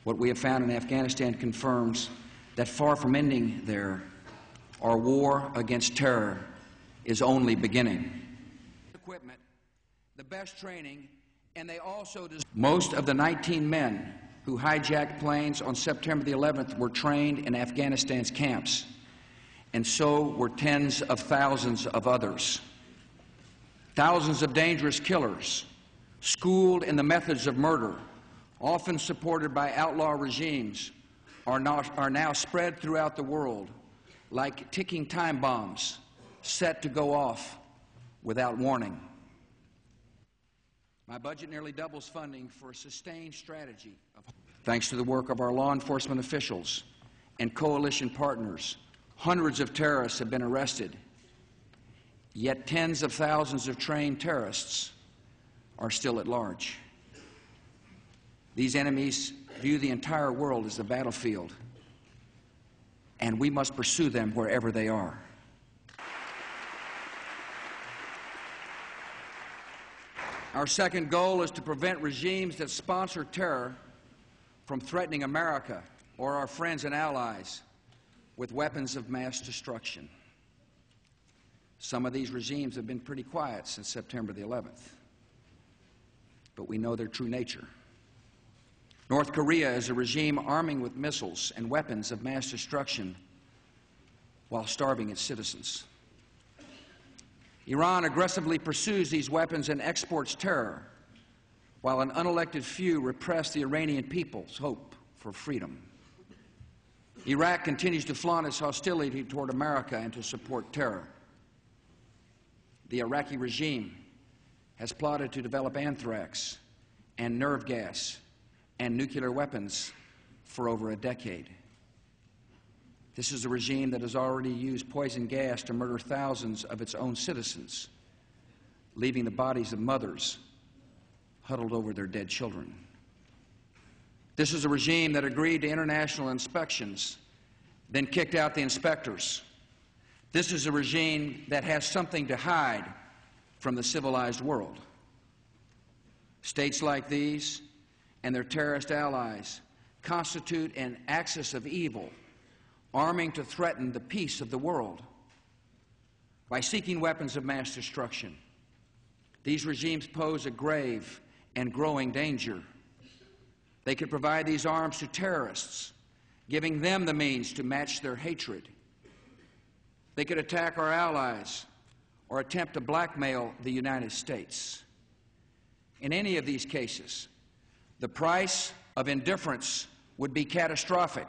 What we have found in Afghanistan confirms that far from ending there, our war against terror is only beginning. Equipment, the best training, and they also most of the 19 men who hijacked planes on September the 11th were trained in Afghanistan's camps, and so were tens of thousands of others. Thousands of dangerous killers, schooled in the methods of murder, often supported by outlaw regimes, are now spread throughout the world like ticking time bombs set to go off without warning. My budget nearly doubles funding for a sustained strategy. Thanks to the work of our law enforcement officials and coalition partners, hundreds of terrorists have been arrested, yet tens of thousands of trained terrorists are still at large. These enemies view the entire world as the battlefield, and we must pursue them wherever they are. Our second goal is to prevent regimes that sponsor terror from threatening America or our friends and allies with weapons of mass destruction. Some of these regimes have been pretty quiet since September the 11th, but we know their true nature. North Korea is a regime arming with missiles and weapons of mass destruction while starving its citizens. Iran aggressively pursues these weapons and exports terror, while an unelected few repress the Iranian people's hope for freedom. Iraq continues to flaunt its hostility toward America and to support terror. The Iraqi regime has plotted to develop anthrax and nerve gas and nuclear weapons for over a decade. This is a regime that has already used poison gas to murder thousands of its own citizens, leaving the bodies of mothers huddled over their dead children. This is a regime that agreed to international inspections, then kicked out the inspectors. This is a regime that has something to hide from the civilized world. States like these and their terrorist allies constitute an axis of evil, arming to threaten the peace of the world. By seeking weapons of mass destruction, these regimes pose a grave and growing danger. They could provide these arms to terrorists, giving them the means to match their hatred. They could attack our allies or attempt to blackmail the United States. In any of these cases, the price of indifference would be catastrophic.